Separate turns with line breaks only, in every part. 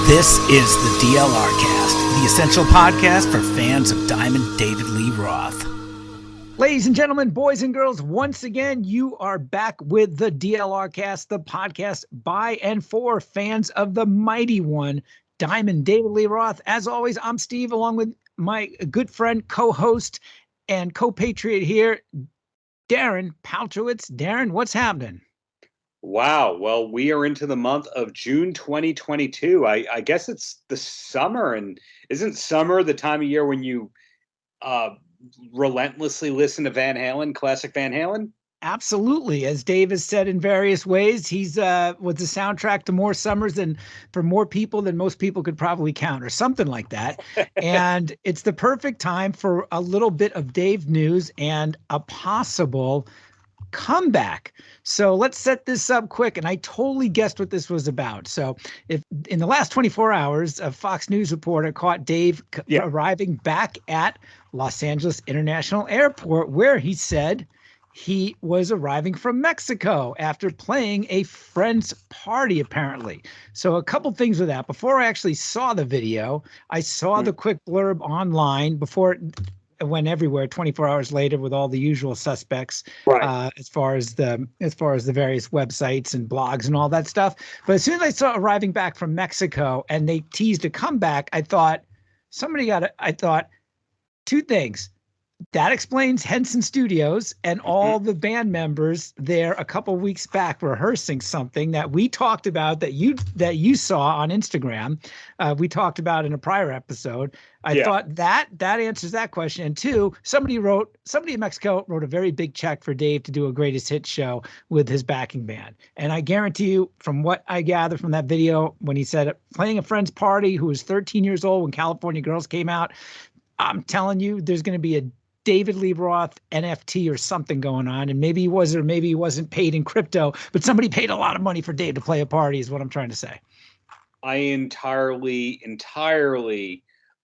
This is the DLR Cast, the essential podcast for fans of Diamond David Lee Roth. Ladies and gentlemen, boys and girls, once again, you are back with the DLR Cast, the podcast by and for fans of the mighty one, Diamond David Lee Roth. As always, I'm Steve, along with my good friend, co-host, and co-patriot here, Darren Paltrowitz. Darren, what's happening?
Wow. Well, we are into the month of June 2022. I guess it's the summer, and isn't summer the time of year when you relentlessly listen to Van Halen, classic Van Halen?
Absolutely. As Dave has said in various ways, he's was the soundtrack to more summers than for more people than most people could probably count, or something like that. And it's the perfect time for a little bit of Dave news and a possible comeback. So let's set this up quick. And I totally guessed what this was about. So if in the last 24 hours, a Fox News reporter caught Dave arriving back at Los Angeles International Airport, where he said he was arriving from Mexico after playing a friend's party, apparently. So a couple things with that. Before I actually saw the video, I saw the quick blurb online before it went everywhere 24 hours later with all the usual suspects, right, as far as the various websites and blogs and all that stuff. But as soon as I saw arriving back from Mexico and they teased a comeback, I thought two things. That explains Henson Studios and all the band members there a couple weeks back rehearsing something that we talked about that you saw on Instagram. We talked about in a prior episode. I thought that answers that question. And two, somebody in Mexico wrote a very big check for Dave to do a greatest hits show with his backing band. And I guarantee you, from what I gather from that video, when he said playing a friend's party who was 13 years old when California Girls came out, I'm telling you, there's going to be a David Lee Roth NFT or something going on, and maybe he was or maybe he wasn't paid in crypto, but somebody paid a lot of money for Dave to play a party is what I'm trying to say.
I entirely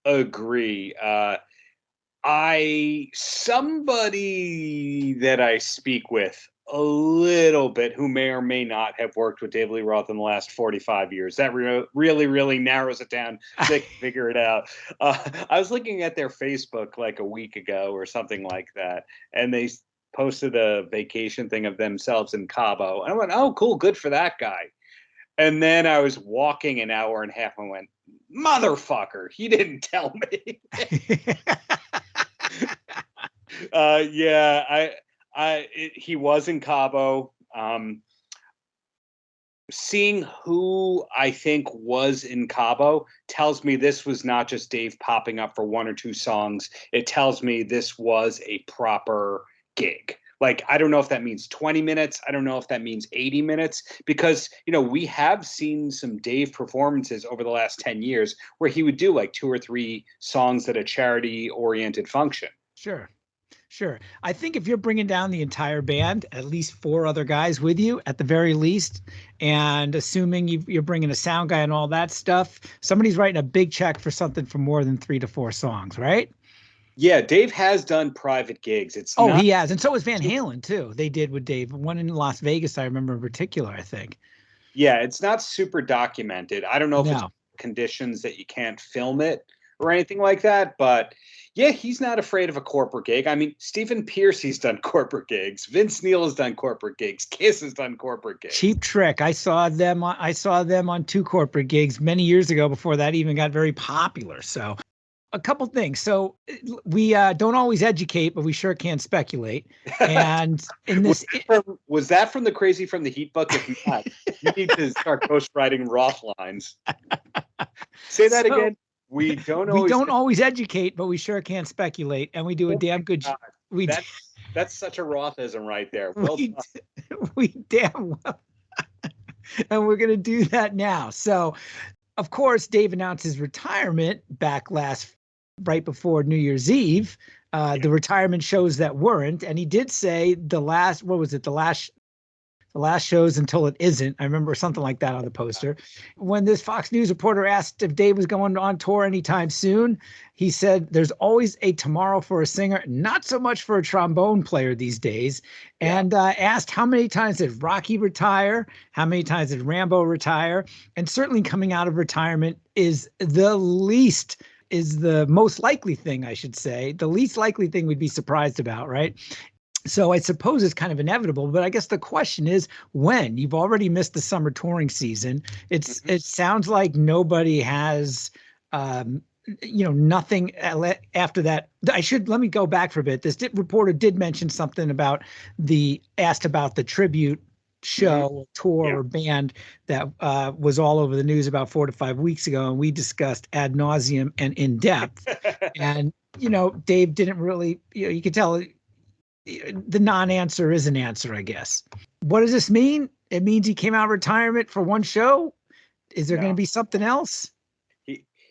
agree. Somebody that I speak with a little bit who may or may not have worked with David Lee Roth in the last 45 years. That really narrows it down so they can figure it out. I was looking at their Facebook like a week ago or something like that, and they posted a vacation thing of themselves in Cabo. And I went, oh, cool, good for that guy. And then I was walking an hour and a half and went, motherfucker, he didn't tell me. He was in Cabo. Seeing who I think was in Cabo tells me this was not just Dave popping up for one or two songs. It tells me this was a proper gig. Like, I don't know if that means 20 minutes. I don't know if that means 80 minutes, because, we have seen some Dave performances over the last 10 years where he would do like 2 or 3 songs at a charity-oriented function.
Sure. I think if you're bringing down the entire band, at least 4 other guys with you at the very least, and assuming you're bringing a sound guy and all that stuff, somebody's writing a big check for something for more than 3 to 4 songs, right?
Yeah, Dave has done private gigs.
He has. And so was Van Halen, too. They did with Dave. One in Las Vegas, I remember in particular, I think.
Yeah, it's not super documented. I don't know if it's conditions that you can't film it or anything like that, but yeah, he's not afraid of a corporate gig. I mean, Stephen Pearcy's done corporate gigs. Vince Neil has done corporate gigs. Kiss has done corporate gigs.
Cheap Trick. I saw them on 2 corporate gigs many years ago before that even got very popular. So a couple things. So we don't always educate, but we sure can speculate. And in this,
was that from the Crazy from the Heat book? If not, you need to start ghostwriting Roth lines. Say that again. We don't always educate, but we sure can speculate, and we do a damn good job. That's such a Rothism right there.
We damn well, and we're gonna do that now. So, of course, Dave announced his retirement back right before New Year's Eve. The retirement shows that weren't, and he did say the last The last show's until it isn't. I remember something like that on the poster. When this Fox News reporter asked if Dave was going on tour anytime soon, he said there's always a tomorrow for a singer, not so much for a trombone player these days. And asked how many times did Rocky retire? How many times did Rambo retire? And certainly coming out of retirement is the most likely thing, I should say. The least likely thing we'd be surprised about, right? So I suppose it's kind of inevitable, but I guess the question is when. You've already missed the summer touring season. It sounds like nobody has, nothing after that. Let me go back for a bit. This reporter did mention something about asked about the tribute show or tour or band that was all over the news about 4 to 5 weeks ago, and we discussed ad nauseum and in depth. And Dave didn't really, you could tell the non-answer is an answer, I guess. What does this mean? It means he came out of retirement for one show. Is there going to be something else?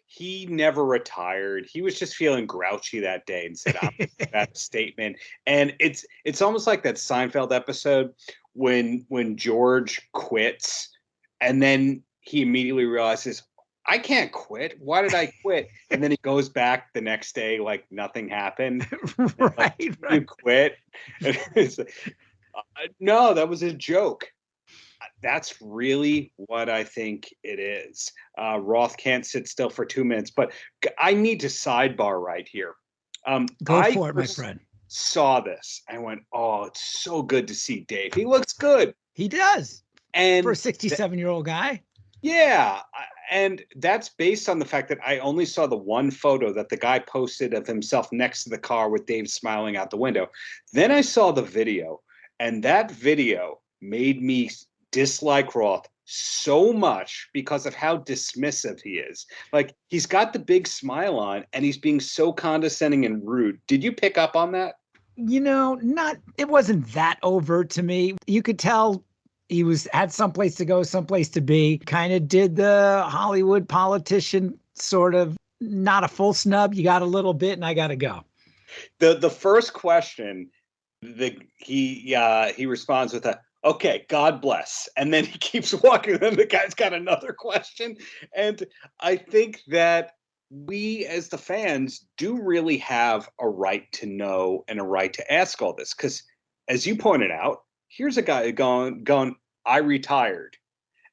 He never retired. He was just feeling grouchy that day and said, "I'm that statement." And it's almost like that Seinfeld episode when George quits, and then he immediately realizes, I can't quit. Why did I quit? And then he goes back the next day like nothing happened.
right.
You quit. No, that was a joke. That's really what I think it is. Roth can't sit still for 2 minutes, but I need to sidebar right here.
Go for it, my friend.
Saw this. I went, oh, it's so good to see Dave. He looks good.
He does.
And
for a 67-year-old guy.
Yeah. And that's based on the fact that I only saw the one photo that the guy posted of himself next to the car with Dave smiling out the window. Then I saw the video, and that video made me dislike Roth so much because of how dismissive he is. Like, he's got the big smile on and he's being so condescending and rude. Did you pick up on that?
It wasn't that overt to me. You could tell he had someplace to go, someplace to be, kind of did the Hollywood politician sort of, not a full snub. You got a little bit and I got to go.
The first question, he responds with okay, God bless. And then he keeps walking. Then the guy's got another question. And I think that we as the fans do really have a right to know and a right to ask all this. Because as you pointed out, here's a guy going, I retired.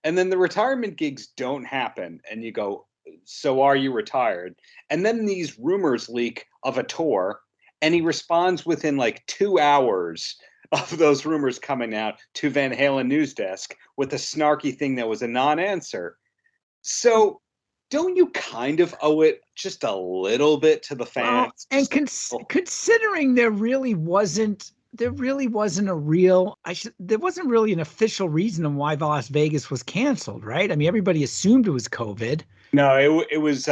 And then the retirement gigs don't happen. And you go, so are you retired? And then these rumors leak of a tour. And he responds within like 2 hours of those rumors coming out to Van Halen News Desk with a snarky thing that was a non-answer. So don't you kind of owe it just a little bit to the fans?
And considering there wasn't really an official reason on why Las Vegas was canceled, right? I mean, everybody assumed it was COVID.
No, it was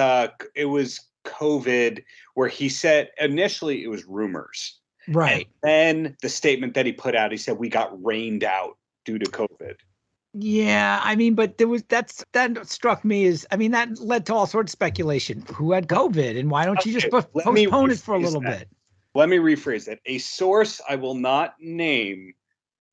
COVID, where he said initially it was rumors.
Right.
And then the statement that he put out, he said we got rained out due to COVID.
Yeah, I mean, but that struck me as, I mean, that led to all sorts of speculation. Who had COVID, and why don't you just postpone it for a little bit?
Let me rephrase it. A source I will not name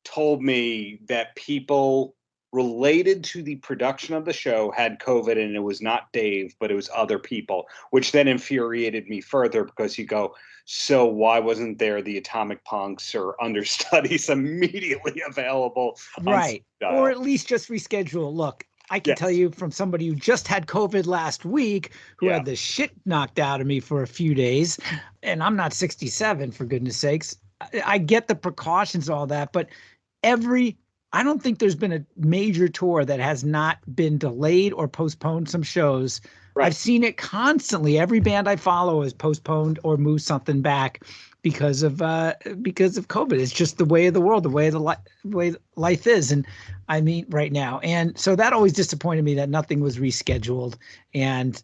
told me that people related to the production of the show had COVID, and it was not Dave, but it was other people, which then infuriated me further because you go, so why wasn't there the Atomic Punks or understudies immediately available?
Right. Or at least just reschedule. Look, I can tell you from somebody who just had COVID last week, who had the shit knocked out of me for a few days, and I'm not 67, for goodness sakes. I get the precautions, all that, but I don't think there's been a major tour that has not been delayed or postponed some shows. Right. I've seen it constantly. Every band I follow has postponed or moved something back because of COVID. It's just the way of the world, the way life is. And I mean, right now. And so that always disappointed me that nothing was rescheduled. And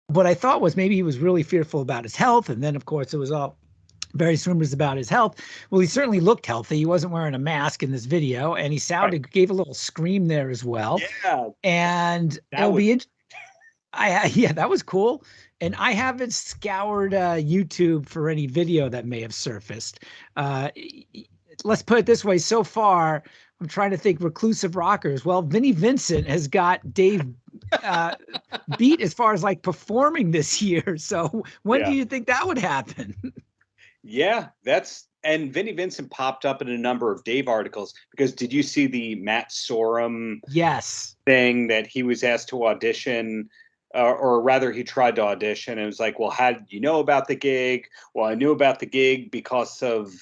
what I thought was maybe he was really fearful about his health. And then, of course, it was all various rumors about his health. Well, he certainly looked healthy. He wasn't wearing a mask in this video, and he gave a little scream there as well.
Yeah.
And that was cool. And I haven't scoured YouTube for any video that may have surfaced. let's put it this way. So far, I'm trying to think reclusive rockers. Well, Vinnie Vincent has got Dave beat as far as like performing this year. So when do
Yeah.
you think that would happen?
Yeah, and Vinnie Vincent popped up in a number of Dave articles because did you see the Matt Sorum
Yes.
thing that he was asked to audition, or rather he tried to audition and it was like, well, how did you know about the gig? Well, I knew about the gig because of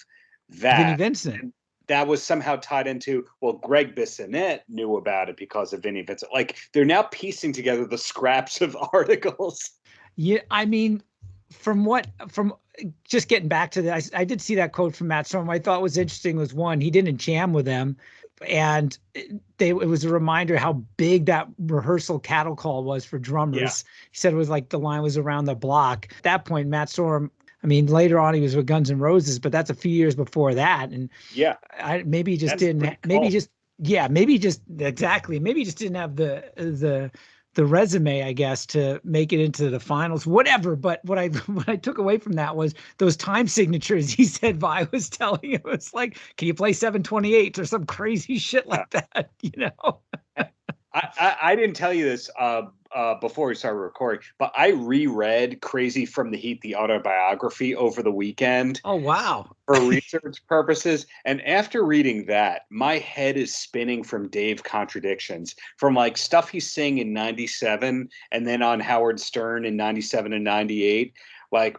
Vinnie
that.
Vincent.
And that was somehow tied into, well, Greg Bissonette knew about it because of Vinnie Vincent. Like they're now piecing together the scraps of articles.
Yeah, I mean, from just getting back to that, I did see that quote from Matt Storm. I thought was interesting was one, he didn't jam with them, and it was a reminder how big that rehearsal cattle call was for drummers.
Yeah.
He said it was like the line was around the block. At that point, Matt Storm, I mean, later on he was with Guns N' Roses, but that's a few years before that. And
Yeah,
maybe he just
that's
didn't,
pretty
maybe
cool.
just, yeah, maybe just exactly, maybe he just didn't have the resume, I guess, to make it into the finals, whatever. But what I took away from that was those time signatures. He said, Vi was telling him, it was like, can you play 7/28 or some crazy shit like that? You know?
I didn't tell you this before we started recording, but I reread Crazy from the Heat, the autobiography, over the weekend.
Oh, wow.
For research purposes. And after reading that, my head is spinning from Dave contradictions, from like stuff he's saying in 97 and then on Howard Stern in 97 and 98. Like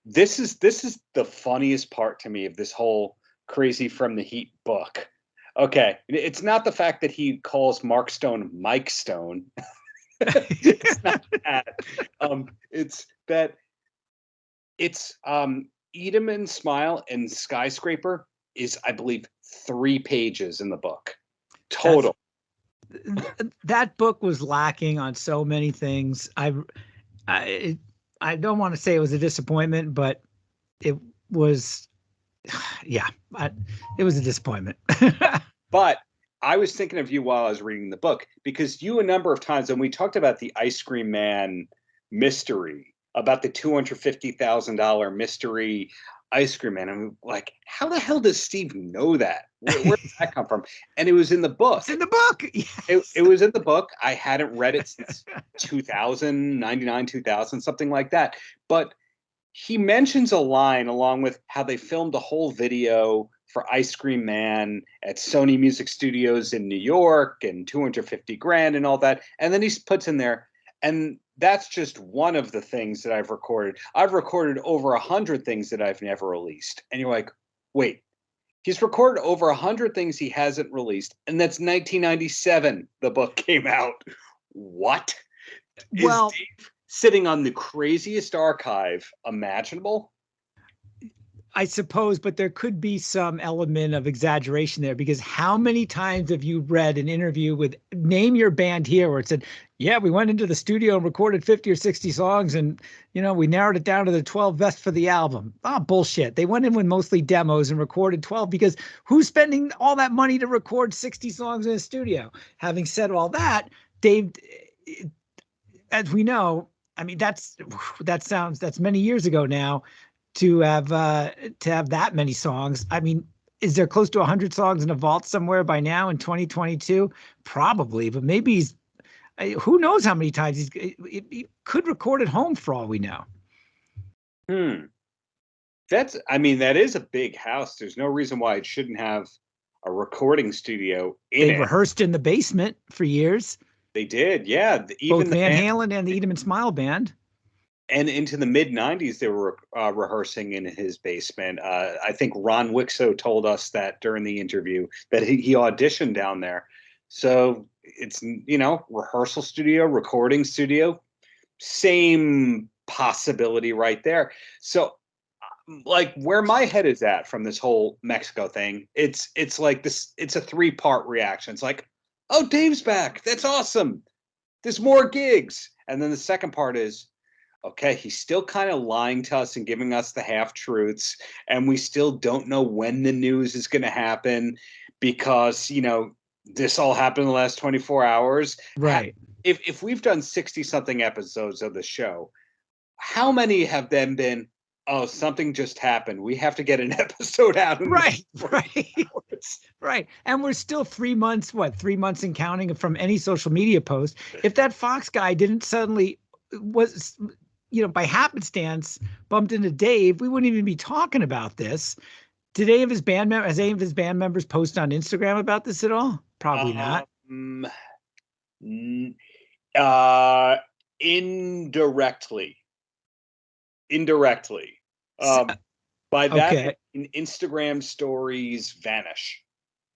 this is the funniest part to me of this whole Crazy from the Heat book. Okay, it's not the fact that he calls Mark Stone Mike Stone. It's not that. It's that it's Eat 'em and Smile and Skyscraper is, I believe, 3 pages in the book total.
That book was lacking on so many things. I don't want to say it was a disappointment, but it was, yeah, it was a disappointment.
But I was thinking of you while I was reading the book because you a number of times, and we talked about the Ice Cream Man mystery, about the $250,000 mystery Ice Cream Man. I'm like, how the hell does Steve know that? Where does that come from? And it was in the book.
It's in the book.
Yes. It was in the book. I hadn't read it since 2000, 99, 2000, something like that. But he mentions a line along with how they filmed a whole video for Ice Cream Man at Sony Music Studios in New York and 250 grand and all that. And then he puts in there, and that's just one of the things that I've recorded. I've recorded over 100 things that I've never released. And you're like, wait, he's recorded over 100 things he hasn't released. And that's 1997. The book came out. What?
Well,
is Dave sitting on the craziest archive imaginable?
I suppose, but there could be some element of exaggeration there, because how many times have you read an interview with name your band here where it said, yeah, we went into the studio and recorded 50 or 60 songs and, you know, we narrowed it down to the 12 best for the album. Ah, bullshit. They went in with mostly demos and recorded 12 because who's spending all that money to record 60 songs in a studio? Having said all that, Dave, as we know, I mean, that's many years ago now. To have that many songs. I mean, is there close to 100 songs in a vault somewhere by now in 2022? Probably, but maybe who knows how many times he could record at home for all we know.
That is a big house. There's no reason why it shouldn't have a recording studio in it.
They rehearsed in the basement for years.
They did, yeah.
Even both Van Halen and the Eat 'em and Smile band.
And into the mid-90s, they were rehearsing in his basement. I think Ron Wixow told us that during the interview that he auditioned down there. So it's, rehearsal studio, recording studio, same possibility right there. So like where my head is at from this whole Mexico thing, it's like this, it's a 3-part reaction. It's like, oh, Dave's back. That's awesome. There's more gigs. And then the second part is, okay, he's still kind of lying to us and giving us the half-truths, and we still don't know when the news is going to happen because, this all happened in the last 24 hours.
Right.
If we've done 60-something episodes of the show, how many have then been, oh, something just happened. We have to get an episode out.
Right. Right. And we're still 3 months, 3 months and counting from any social media post. If that Fox guy didn't suddenly was, by happenstance bumped into Dave, we wouldn't even be talking about this. Has any of his band members posted on Instagram about this at all? Probably not.
Indirectly. By that,
okay.
Instagram stories vanish.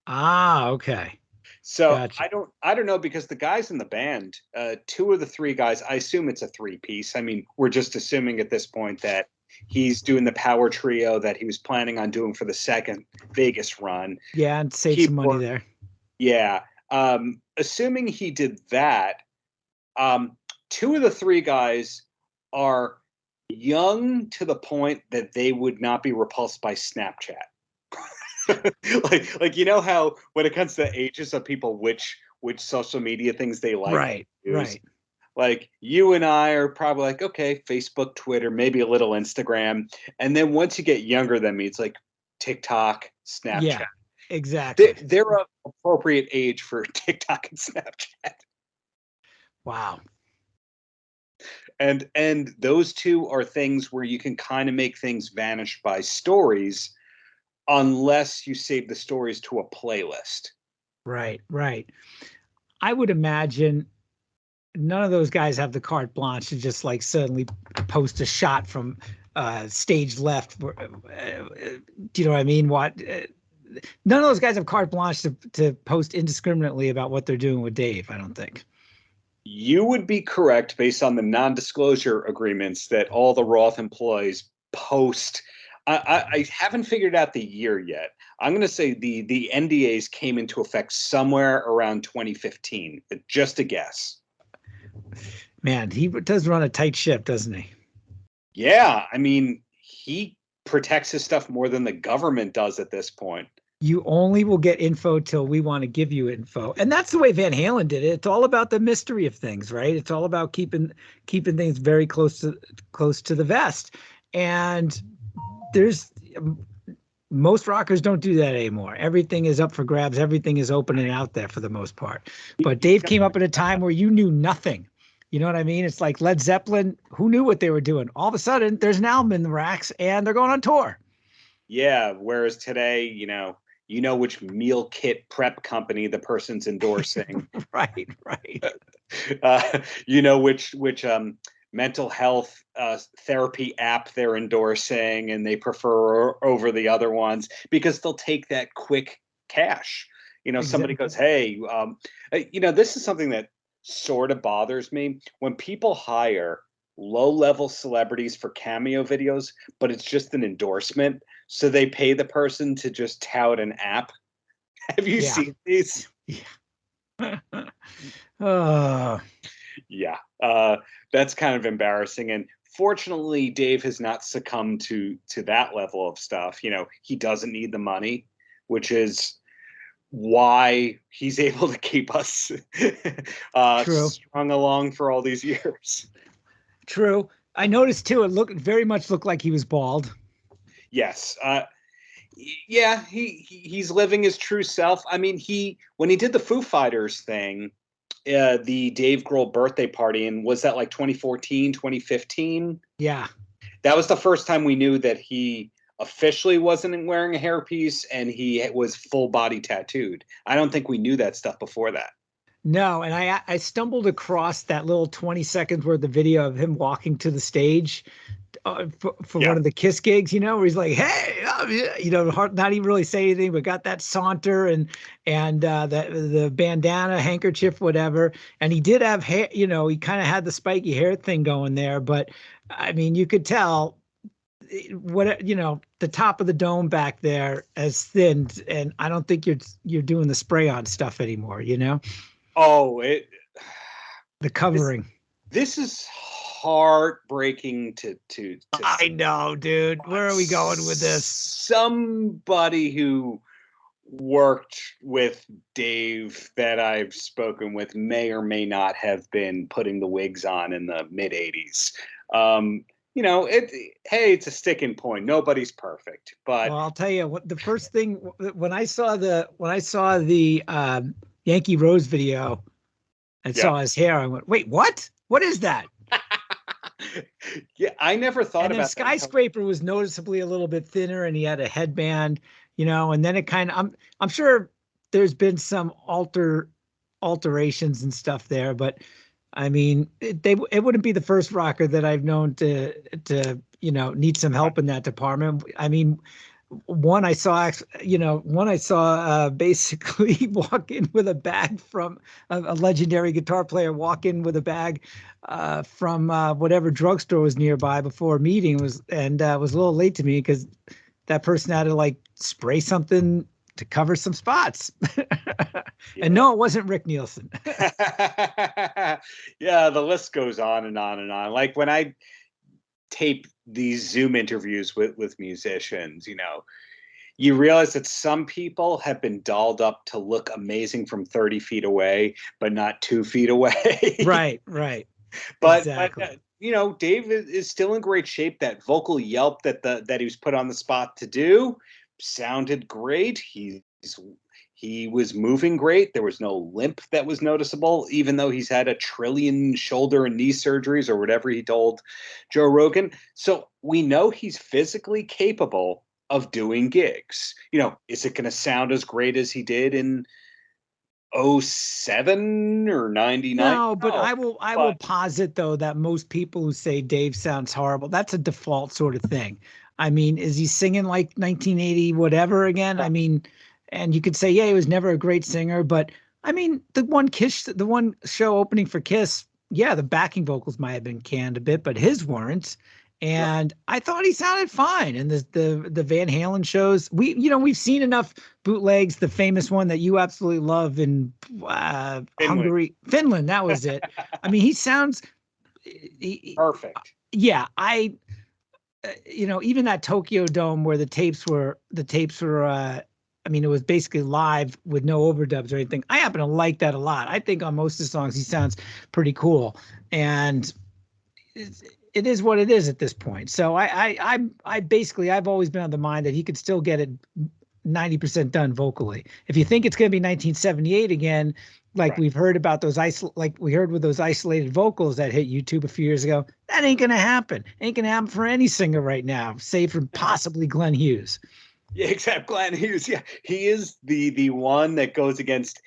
Okay.
So
gotcha.
I don't know, because the guys in the band, 2 of the 3 guys, I assume it's a 3-piece. I mean, we're just assuming at this point that he's doing the power trio that he was planning on doing for the second Vegas run.
Yeah, and save some money there.
Yeah. Assuming he did that, 2 of the 3 guys are young to the point that they would not be repulsed by Snapchat. like how when it comes to ages of people, which social media things they like,
right.
Like you and I are probably like, okay, Facebook, Twitter, maybe a little Instagram, and then once you get younger than me, it's like TikTok, Snapchat.
Yeah, exactly.
They're an appropriate age for TikTok and Snapchat.
Wow.
And those 2 are things where you can kind of make things vanish by stories, unless you save the stories to a playlist.
Right. I would imagine none of those guys have the carte blanche to just like suddenly post a shot from stage left. Do you know what I mean? None of those guys have carte blanche to post indiscriminately about what they're doing with Dave, I don't think.
You would be correct based on the non-disclosure agreements that all the Roth employees post. I haven't figured out the year yet. I'm going to say the NDAs came into effect somewhere around 2015. Just a guess.
Man, he does run a tight ship, doesn't he?
Yeah, I mean, he protects his stuff more than the government does at this point.
You only will get info till we want to give you info. And that's the way Van Halen did it. It's all about the mystery of things, right? It's all about keeping things very close to the vest. And most rockers don't do that anymore. Everything is up for grabs. Everything is open and out there for the most part. But Dave came up at a time where you knew nothing. You know what I mean? It's like Led Zeppelin. Who knew what they were doing? All of a sudden, there's an album in the racks and they're going on tour.
Yeah. Whereas today, you know which meal kit prep company the person's endorsing.
Right.
Which mental health therapy app they're endorsing, and they prefer over the other ones because they'll take that quick cash. Exactly. Somebody goes, hey, this is something that sort of bothers me when people hire low-level celebrities for cameo videos, but it's just an endorsement. So they pay the person to just tout an app. Have you seen these?
Yeah.
Yeah. That's kind of embarrassing. And fortunately, Dave has not succumbed to that level of stuff. He doesn't need the money, which is why he's able to keep us strung along for all these years.
True. I noticed too, it very much looked like he was bald.
Yes. Yeah, he's living his true self. I mean, when he did the Foo Fighters thing, the Dave Grohl birthday party, and was that like 2014, 2015?
Yeah.
That was the first time we knew that he officially wasn't wearing a hairpiece and he was full body tattooed. I don't think we knew that stuff before that.
No, and I stumbled across that little 20 seconds worth of video of him walking to the stage for one of the Kiss gigs, where he's like, hey, not even really say anything, but got that saunter and the bandana, handkerchief, whatever. And he did have hair, he kind of had the spiky hair thing going there. But I mean, you could tell the top of the dome back there has thinned, and I don't think you're doing the spray on stuff anymore,
Oh,
the covering.
This is heartbreaking to
I know, dude. Where are we going with this?
Somebody who worked with Dave that I've spoken with may or may not have been putting the wigs on in the mid 80s. hey, it's a sticking point. Nobody's perfect, but
Well, I'll tell you what, the first thing when I saw the Yankee Rose video and
yeah.
saw his hair, I went, wait, what? What is that?
Yeah, I never thought
And then
about that until.
Skyscraper was noticeably a little bit thinner and he had a headband, and then it kind of I'm sure there's been some alterations and stuff there, but I mean, it wouldn't be the first rocker that I've known to need some help in that department. I mean, one I saw basically walk in with a bag from a legendary guitar player walk in with a bag from whatever drugstore was nearby before a meeting was a little late to me because that person had to like spray something to cover some spots. And
Yeah.
no, it wasn't Rick Nielsen.
Yeah, the list goes on and on and on. Like when I tape these Zoom interviews with musicians, you realize that some people have been dolled up to look amazing from 30 feet away, but not 2 feet away.
Right.
But
Exactly.
Dave is still in great shape. That vocal yelp that he was put on the spot to do sounded great. He was moving great. There was no limp that was noticeable, even though he's had a trillion shoulder and knee surgeries or whatever he told Joe Rogan. So we know he's physically capable of doing gigs. Is it going to sound as great as he did in '07 or '99?
No, but
No,
I will
but
posit though that most people who say Dave sounds horrible, that's a default sort of thing. I mean, is he singing like 1980 whatever again? I mean, and you could say, yeah, he was never a great singer, but I mean, the one show opening for Kiss, yeah, the backing vocals might have been canned a bit, but his weren't.
right.
And I thought he sounded fine. And the Van Halen shows, we've seen enough bootlegs. The famous one that you absolutely love in
Finland,
Finland. That was it. I mean, he sounds.
perfect.
Yeah, even that Tokyo Dome where the tapes were. I mean, it was basically live with no overdubs or anything. I happen to like that a lot. I think on most of the songs he sounds pretty cool, and it is what it is at this point. So I basically I've always been on the mind that he could still get it 90% done vocally. If you think it's going to be 1978 again, like
Right.
we've heard about like we heard with those isolated vocals that hit YouTube a few years ago, that ain't going to happen. Ain't going to happen for any singer right now, save for possibly Glenn Hughes.
Yeah, except Glenn Hughes. Yeah, he is the one that goes against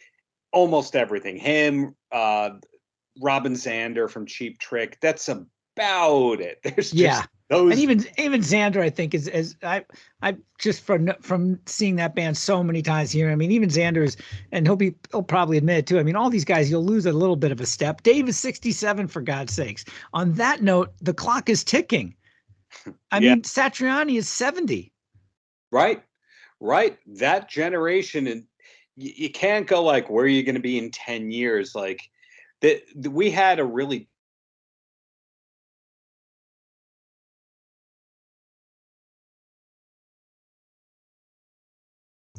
almost everything. Him, Robin Zander from Cheap Trick. That's about it. There's
Yeah.
just
And
those.
even Xander, I think is I just from seeing that band so many times here. I mean, even Xander's, and he'll probably admit it too. I mean, all these guys, you'll lose a little bit of a step. Dave is 67 for God's sakes. On that note, the clock is ticking. I
Yeah,
mean, Satriani is 70.
right, right. That generation, and you can't go like, where are you going to be in 10 years? Like that, we had a really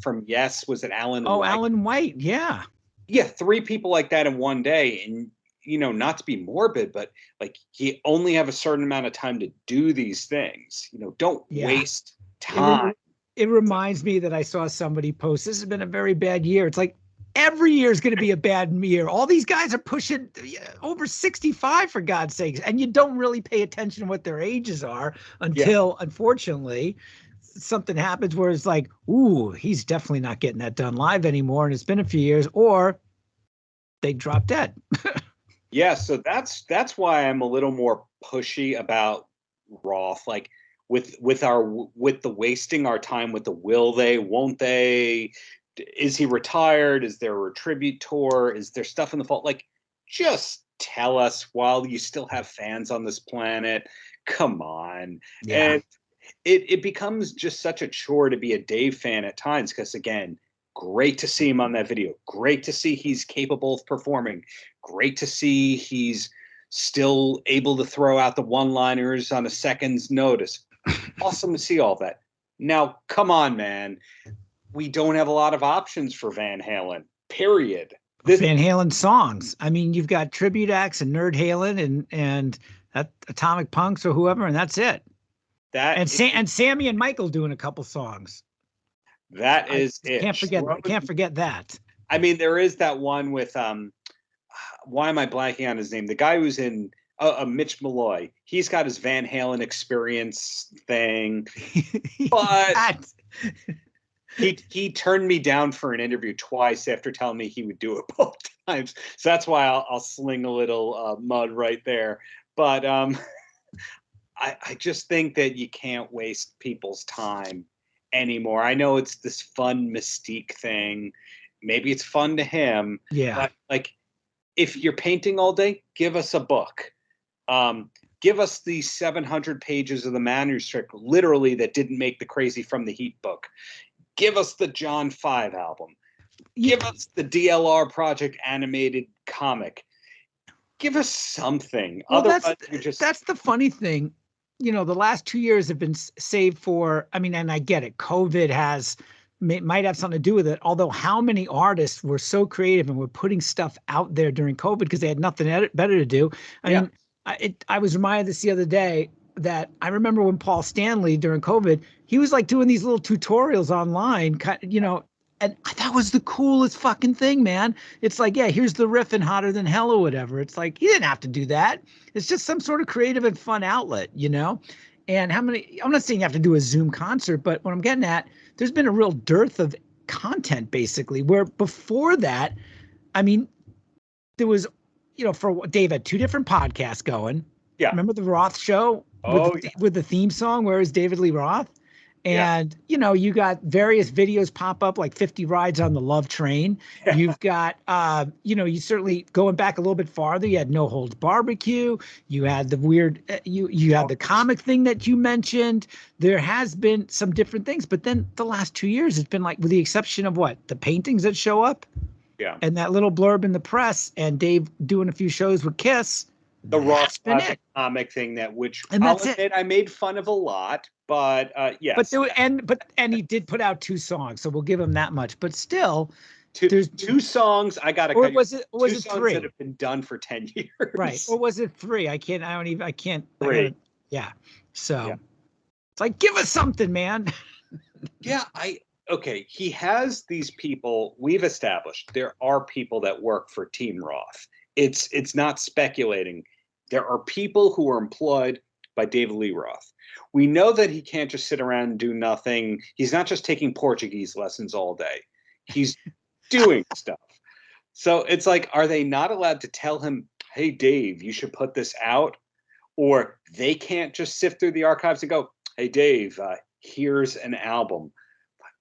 from Yes, was it Alan
Oh,
White?
Alan White. Yeah.
Yeah, three people like that in one day, and not to be morbid, but like you only have a certain amount of time to do these things. Don't
Yeah.
waste
It re-
time.
it reminds me that I saw somebody post, this has been a very bad year. It's like every year is going to be a bad year. All these guys are pushing over 65 for God's sakes, and you don't really pay attention to what their ages are
Yeah,
until, unfortunately, something happens where it's like, ooh, he's definitely not getting that done live anymore, and it's been a few years, or they drop dead.
yeah. So that's why I'm a little more pushy about Roth. Like with the wasting our time with the will they, won't they? Is he retired? Is there a tribute tour? Is there stuff in the fall? Like, just tell us while you still have fans on this planet. Come on.
Yeah.
And it becomes just such a chore to be a Dave fan at times because again, great to see him on that video. Great to see he's capable of performing. Great to see he's still able to throw out the one-liners on a second's notice. Awesome to see all that. Now, come on, man. We don't have a lot of options for Van Halen. Period. This
Van Halen songs. I mean, you've got tribute acts and Nerd Halen and Atomic Punks or whoever, and that's it.
That
And Sammy and Michael doing a couple songs.
That is it.
Can't forget that.
I mean, there is that one with why am I blanking on his name? The guy who's in Mitch Malloy. He's got his Van Halen experience thing, but he turned me down for an interview twice after telling me he would do it both times. So that's why I'll sling a little mud right there. But I just think that you can't waste people's time anymore. I know it's this fun mystique thing. Maybe it's fun to him.
Yeah.
But like, if you're painting all day, give us a book. Give us the 700 pages of the manuscript, literally, that didn't make the Crazy from the Heat book. Give us the John 5 album. Give us the DLR Project animated comic. Give us something.
Well, that's the funny thing. You know, the last 2 years have been saved for, I mean, and I get it. COVID might have something to do with it. Although how many artists were so creative and were putting stuff out there during COVID because they had nothing better to do. I mean, I was reminded this the other day that I remember when Paul Stanley during COVID, he was like doing these little tutorials online, you know, and that was the coolest fucking thing, man. It's like, yeah, here's the riff in Hotter Than Hell or whatever. It's like, he didn't have to do that. It's just some sort of creative and fun outlet, you know? And I'm not saying you have to do a Zoom concert, but what I'm getting at, there's been a real dearth of content, basically, where before that, I mean, there was, you know, Dave had 2 different podcasts going.
Yeah.
Remember the Roth show with the theme song, Where is David Lee Roth? And, you know, you got various videos pop up, like 50 rides on the Love Train. You've got, you know, you certainly going back a little bit farther, you had No Holds Barbecue. You had the weird, you had the comic thing that you mentioned. There has been some different things, but then the last 2 years, it's been like, with the exception of what? The paintings that show up.
Yeah.
And that little blurb in the press and Dave doing a few shows with Kiss.
The Roth comic thing which I'll admit I made fun of a lot, but yes.
But he did put out 2 songs, so we'll give him that much. But still,
there's 2 songs. I gotta.
Or was it
3 that have been done for 10 years?
Right. Or was it 3? I can't.
3.
So it's like, give us something, man.
Yeah. Okay. He has these people. We've established there are people that work for Team Roth. It's not speculating. There are people who are employed by David Lee Roth. We know that he can't just sit around and do nothing. He's not just taking Portuguese lessons all day. He's doing stuff. So it's like, are they not allowed to tell him, hey, Dave, you should put this out? Or they can't just sift through the archives and go, hey, Dave, here's an album.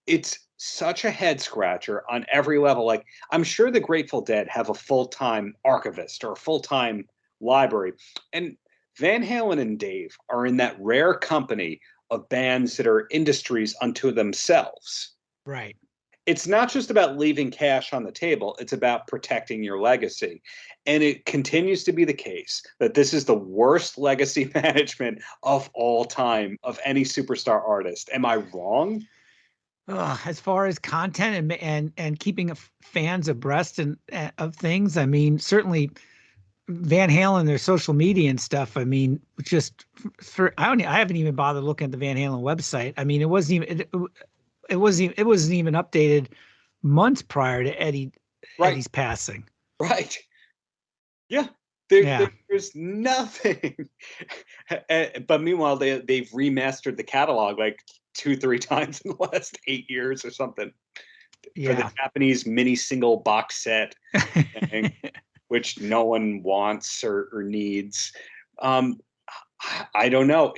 It's such a head scratcher on every level. Like, I'm sure the Grateful Dead have a full-time archivist or a full-time library. And Van Halen and Dave are in that rare company of bands that are industries unto themselves.
Right.
It's not just about leaving cash on the table. It's about protecting your legacy. And it continues to be the case that this is the worst legacy management of all time of any superstar artist. Am I wrong?
As far as content and keeping fans abreast of things, I mean, certainly Van Halen, their social media and stuff. I mean, just I haven't even bothered looking at the Van Halen website. I mean, it wasn't even updated months prior to Eddie's passing.
Right. Yeah. There's nothing. But meanwhile, they've remastered the catalog like 2-3 times in the last 8 years or something. For the Japanese mini single box set thing, which no one wants or needs. I don't know.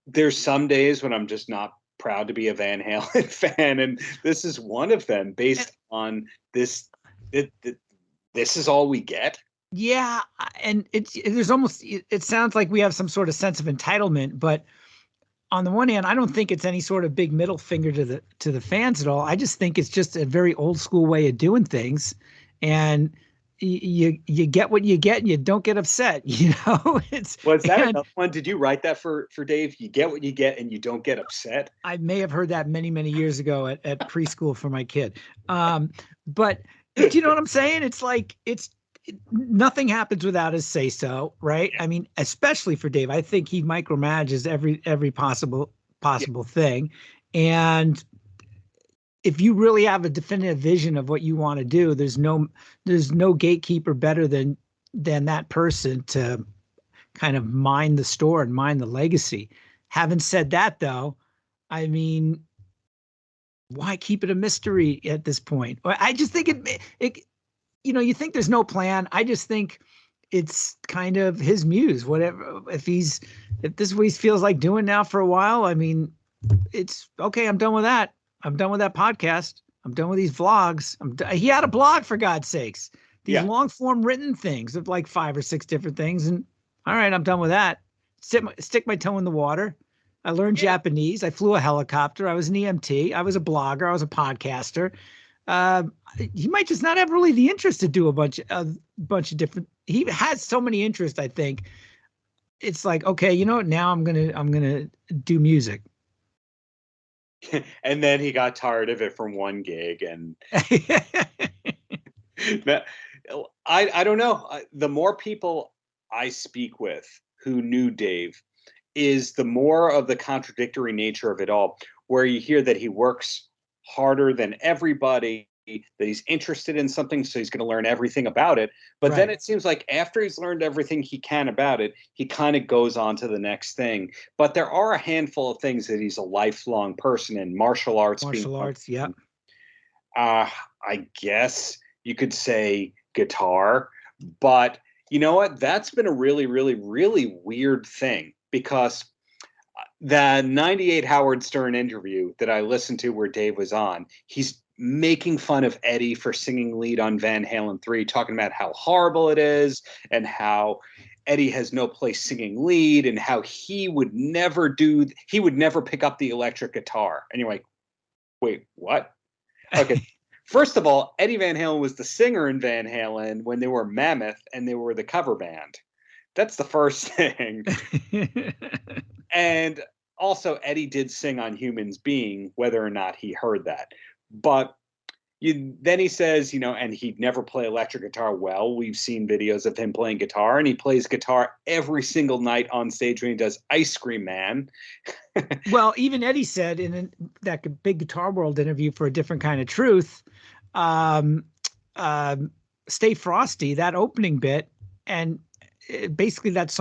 There's some days when I'm just not proud to be a Van Halen fan, and this is one of them. Based on this, this is all we get.
Yeah, and it sounds like we have some sort of sense of entitlement, but on the one hand, I don't think it's any sort of big middle finger to the fans at all. I just think it's just a very old school way of doing things, and you get what you get, and you don't get upset. You know,
Was that another one? Did you write that for Dave? You get what you get, and you don't get upset.
I may have heard that many years ago at preschool for my kid. But do you know what I'm saying? It's like nothing happens without his say so, right?
Yeah.
I mean, especially for Dave, I think he micromanages every possible
Yeah.
thing. And if you really have a definitive vision of what you want to do, there's no gatekeeper better than that person to kind of mind the store and mind the legacy. Having said that, though, I mean, why keep it a mystery at this point? I just think it you think there's no plan. I just think it's kind of his muse. Whatever, if this is what he feels like doing now for a while, I mean, it's okay. I'm done with that. I'm done with that podcast. I'm done with these vlogs. He had a blog, for God's sakes. These
Yeah.
long form written things of like 5 or 6 different things. And all right, I'm done with that. Stick my toe in the water. I learned Japanese. I flew a helicopter. I was an EMT. I was a blogger. I was a podcaster. He might just not have really the interest to do a bunch of different. He has so many interests. I think it's like, okay, you know what? Now I'm gonna do music.
And then he got tired of it from one gig, and I don't know. The more people I speak with who knew Dave, is the more of the contradictory nature of it all, where you hear that he works harder than everybody, that he's interested in something, so he's going to learn everything about it. But then it seems like after he's learned everything he can about it, he kind of goes on to the next thing. But there are a handful of things that he's a lifelong person in, martial arts.
Yeah.
I guess you could say guitar, but you know what? That's been a really, really, really weird thing, because the 98 Howard Stern interview that I listened to where Dave was on, he's making fun of Eddie for singing lead on Van Halen 3, talking about how horrible it is and how Eddie has no place singing lead and how he would never pick up the electric guitar. And you're like, wait, what? Okay. First of all, Eddie Van Halen was the singer in Van Halen when they were Mammoth and they were the cover band. That's the first thing. And also, Eddie did sing on Humans Being, whether or not he heard that. But then he says, and he'd never play electric guitar well. We've seen videos of him playing guitar, and he plays guitar every single night on stage when he does Ice Cream Man.
Well, even Eddie said in that big Guitar World interview for A Different Kind of Truth, Stay Frosty, that opening bit, and basically that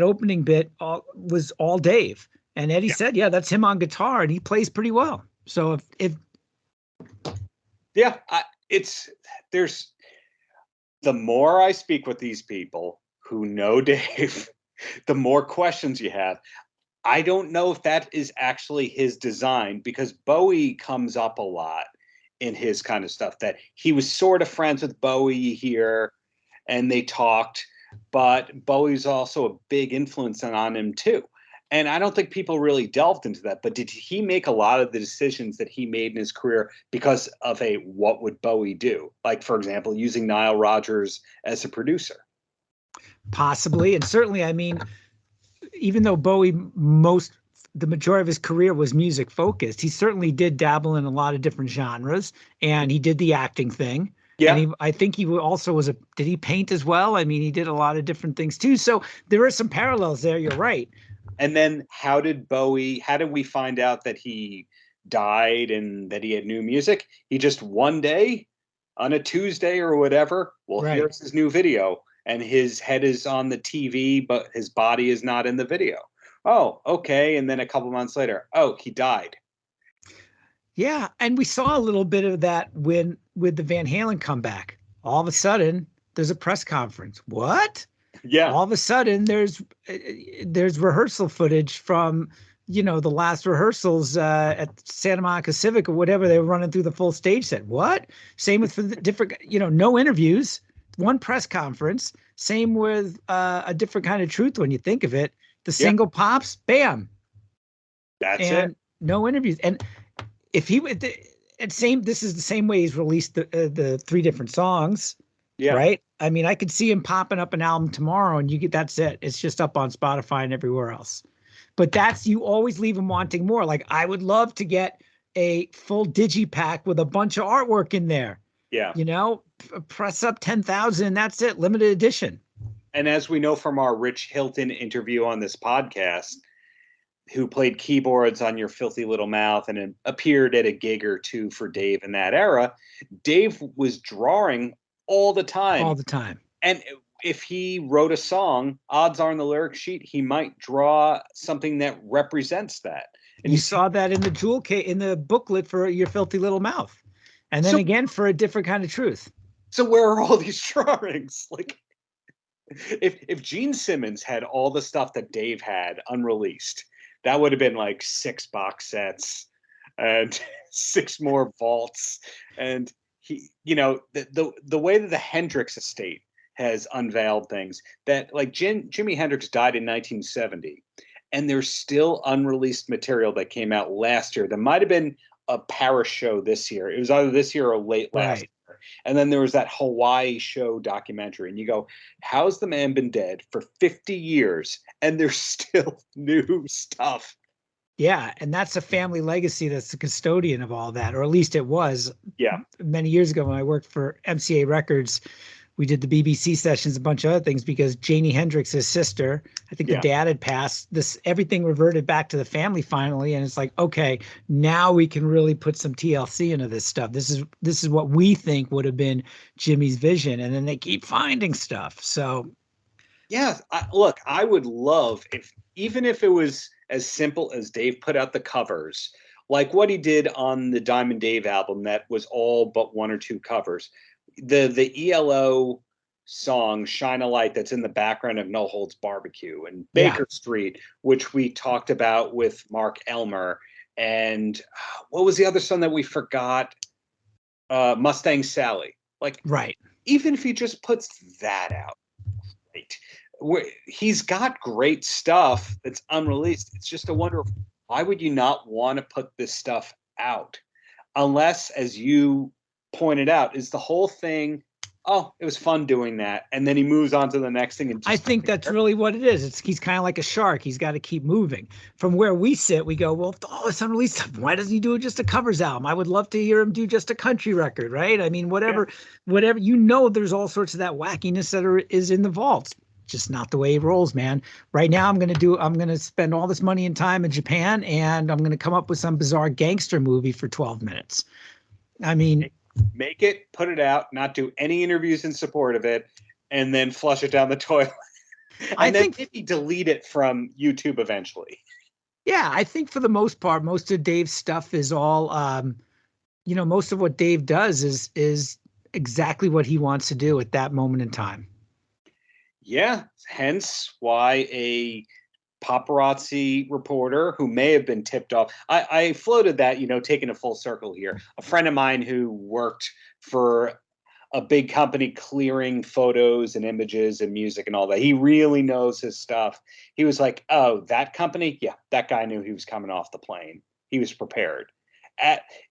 opening bit was all Dave. And Eddie said, yeah, that's him on guitar, and he plays pretty well. So
there's the more I speak with these people who know Dave, the more questions you have. I don't know if that is actually his design, because Bowie comes up a lot in his kind of stuff, that he was sort of friends with Bowie here and they talked, but Bowie's also a big influence on him too. And I don't think people really delved into that. But did he make a lot of the decisions that he made in his career because of what would Bowie do? Like, for example, using Nile Rodgers as a producer?
Possibly. And certainly, I mean, even though Bowie, the majority of his career was music focused, he certainly did dabble in a lot of different genres, and he did the acting thing. Yeah. And I think he also did he paint as well? I mean, he did a lot of different things too. So there are some parallels there. You're right.
And then how did we find out that he died and that he had new music? He just one day on a Tuesday or whatever, here's his new video, and his head is on the TV, but his body is not in the video. Oh, okay. And then a couple months later, he died.
Yeah. And we saw a little bit of that with the Van Halen comeback. All of a sudden, there's a press conference. What?
Yeah.
All of a sudden, there's rehearsal footage from, the last rehearsals at Santa Monica Civic or whatever. They were running through the full stage set. What? Same with the different, no interviews, one press conference. Same with A Different Kind of Truth. When you think of it, the single pops, bam.
That's it.
No interviews. And if he would, this is the same way he's released the 3 different songs. Yeah. Right. I mean, I could see him popping up an album tomorrow and that's it. It's just up on Spotify and everywhere else. But you always leave him wanting more. Like, I would love to get a full digipack with a bunch of artwork in there.
Yeah.
press up 10,000. That's it. Limited edition.
And as we know from our Rich Hilton interview on this podcast, who played keyboards on Your Filthy Little Mouth and appeared at a gig or two for Dave in that era, Dave was drawing all the time.
All the time.
And if he wrote a song, odds are on the lyric sheet, he might draw something that represents that. And
you saw that in the jewel case, in the booklet for Your Filthy Little Mouth. And then again for A Different Kind of Truth.
So where are all these drawings? Like, if Gene Simmons had all the stuff that Dave had unreleased, that would have been like 6 box sets and 6 more vaults. And he, the way that the Hendrix estate has unveiled things, that like Jimi Hendrix died in 1970, and there's still unreleased material that came out last year. There might have been a Paris show this year. It was either this year or late last year. And then there was that Hawaii show documentary. And you go, how's the man been dead for 50 years and there's still new stuff?
Yeah. And that's a family legacy that's the custodian of all that, or at least it was.
Yeah.
Many years ago when I worked for MCA Records, we did the BBC sessions, a bunch of other things, because Janie Hendrix's sister, I think the dad had passed. Everything reverted back to the family finally, and it's like, okay, now we can really put some TLC into this stuff. This is what we think would have been Jimmy's vision, and then they keep finding stuff. So,
yeah, look, I would love even if it was as simple as Dave put out the covers, like what he did on the Diamond Dave album, that was all but 1 or 2 covers. The ELO song Shine a Light that's in the background of No Holds Barbecue, and Baker Street, which we talked about with Mark Elmer, and what was the other song that we forgot? Mustang Sally. Like,
right.
Even if he just puts that out, right? He's got great stuff that's unreleased. It's just a wonder, why would you not want to put this stuff out? Unless, as you pointed out, is the whole thing, oh, it was fun doing that, and then he moves on to the next thing. And
I think that's really what it is. He's kind of like a shark. He's got to keep moving. From where we sit, we go, well, it's unreleased stuff, why doesn't he do just a covers album? I would love to hear him do just a country record, right? I mean, whatever, there's all sorts of that wackiness that is in the vaults. Just not the way he rolls, man. Right now, I'm going to spend all this money and time in Japan, and I'm going to come up with some bizarre gangster movie for 12 minutes. I mean,
make it, put it out, not do any interviews in support of it, and then flush it down the toilet. I think maybe delete it from YouTube eventually.
Yeah, I think for the most part, most of Dave's stuff is all, most of what Dave does is exactly what he wants to do at that moment in time. Yeah,
hence why a paparazzi reporter who may have been tipped off. I floated that, taking a full circle here. A friend of mine who worked for a big company clearing photos and images and music and all that. He really knows his stuff. He was like, oh, that company? Yeah, that guy knew he was coming off the plane. He was prepared.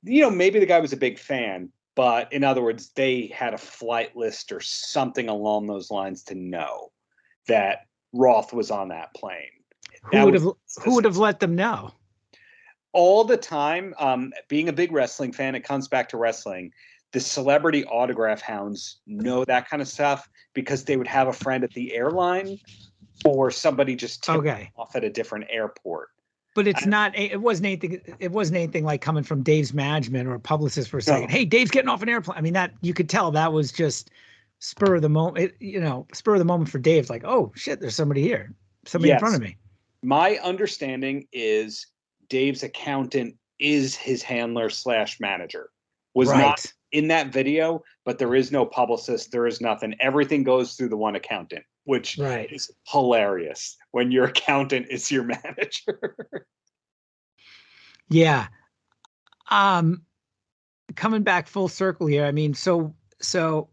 Maybe the guy was a big fan, but in other words, they had a flight list or something along those lines to know that Roth was on that plane.
Who would have let them know?
All the time. Being a big wrestling fan, it comes back to wrestling. The celebrity autograph hounds know that kind of stuff because they would have a friend at the airline or somebody just tipped off at a different airport.
But it wasn't anything like coming from Dave's management or a publicist for a second. No. Hey, Dave's getting off an airplane. I mean, that you could tell that was just spur of the moment for Dave. It's like, oh shit, there's somebody here, somebody in front of me.
My understanding is Dave's accountant is his handler / manager. Was not in that video, but there is no publicist. There is nothing. Everything goes through the one accountant, which is hilarious when your accountant is your manager.
Yeah. Coming back full circle here. I mean, so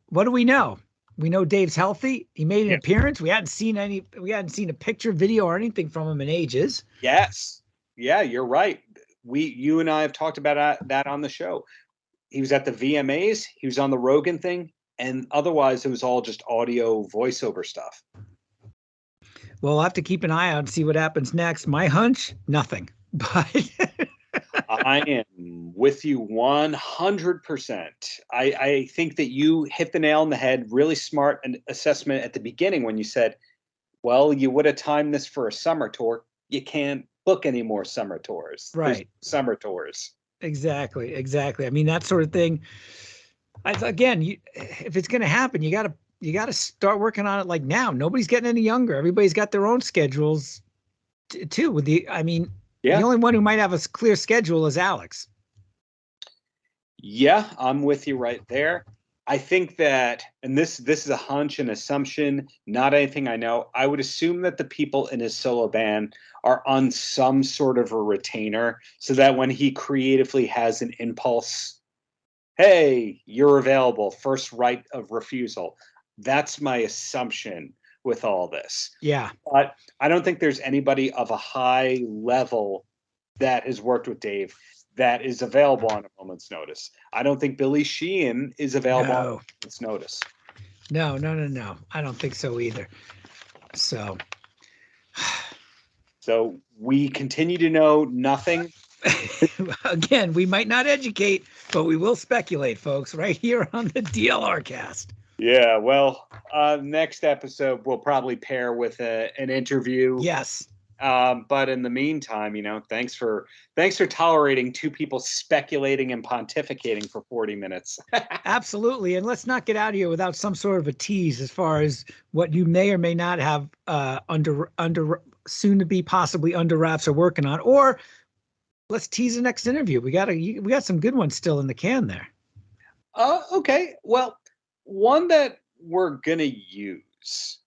what do we know? We know Dave's healthy. He made an appearance. We hadn't seen a picture, video, or anything from him in ages.
Yes. Yeah, you're right. You and I have talked about that on the show. He was at the VMAs. He was on the Rogan thing. And otherwise, it was all just audio voiceover stuff.
Well, I'll have to keep an eye out and see what happens next. My hunch, nothing. But
I am with you 100%. I think that you hit the nail on the head. Really smart an assessment at the beginning when you said, well, you would have timed this for a summer tour. You can't book any more summer tours. There's
Right.
summer tours.
Exactly. I mean, that sort of thing. Again, if it's going to happen, you gotta start working on it like now. Nobody's getting any younger. Everybody's got their own schedules too. The only one who might have a clear schedule is Alex.
Yeah, I'm with you right there. I think that, and this is a hunch, an assumption, not anything I know. I would assume that the people in his solo band are on some sort of a retainer, so that when he creatively has an impulse, hey, you're available, first right of refusal. That's my assumption with all this.
Yeah.
But I don't think there's anybody of a high level that has worked with Dave that is available on a moment's notice. I don't think Billy Sheehan is available on a moment's notice.
No. I don't think so either. So
we continue to know nothing.
Again, we might not educate, but we will speculate, folks, right here on the DLR cast.
Yeah, well, next episode we'll probably pair with an interview.
Yes.
But in the meantime, thanks for tolerating two people speculating and pontificating for 40 minutes.
Absolutely. And let's not get out of here without some sort of a tease as far as what you may or may not have under soon to be possibly under wraps or working on, or let's tease the next interview. We got some good ones still in the can there.
Okay. Well, one that we're gonna use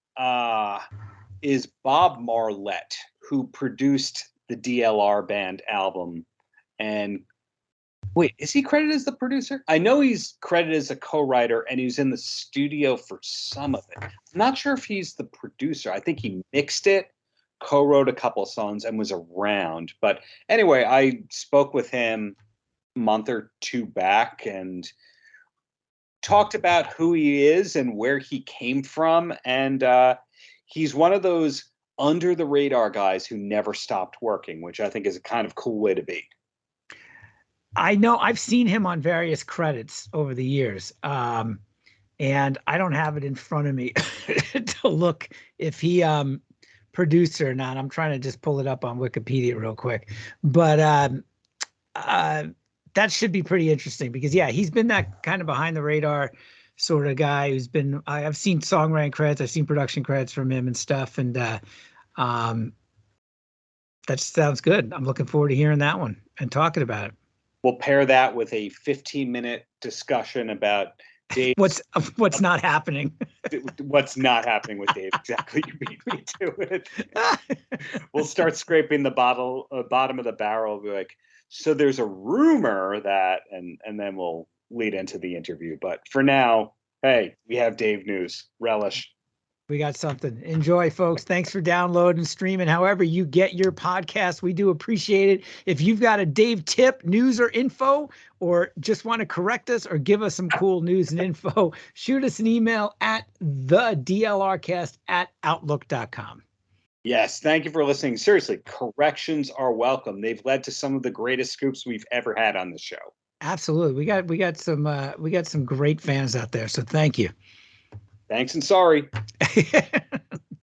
is Bob Marlette, who produced the DLR band album. And wait, is he credited as the producer? I know he's credited as a co-writer, and he was in the studio for some of it. I'm not sure if he's the producer. I think he mixed it, co-wrote a couple of songs, and was around. But anyway, I spoke with him a month or two back and talked about who he is and where he came from. And he's one of those under the radar guys who never stopped working, which I think is a kind of cool way to be.
I know I've seen him on various credits over the years. And I don't have it in front of me to look if he produced or not. I'm trying to just pull it up on Wikipedia real quick. But that should be pretty interesting because, yeah, he's been that kind of behind the radar sort of guy who's been, I've seen songwriting credits, I've seen production credits from him and stuff. And that sounds good. I'm looking forward to hearing that one and talking about it.
We'll pair that with a 15-minute discussion about Dave.
What's not happening.
What's not happening with Dave. Exactly. You beat me to it. We'll start scraping the bottom of the barrel. We'll be like, so there's a rumor that, and then we'll lead into the interview. But for now, hey, we have Dave news. Relish.
We got something. Enjoy, folks. Thanks for downloading, streaming, however you get your podcast. We do appreciate it. If you've got a Dave tip, news, or info, or just want to correct us or give us some cool news and info, shoot us an email at thedlrcast@outlook.com.
Yes, thank you for listening. Seriously, corrections are welcome. They've led to some of the greatest scoops we've ever had on the show.
Absolutely. We got some great fans out there. So thank you.
Thanks and sorry.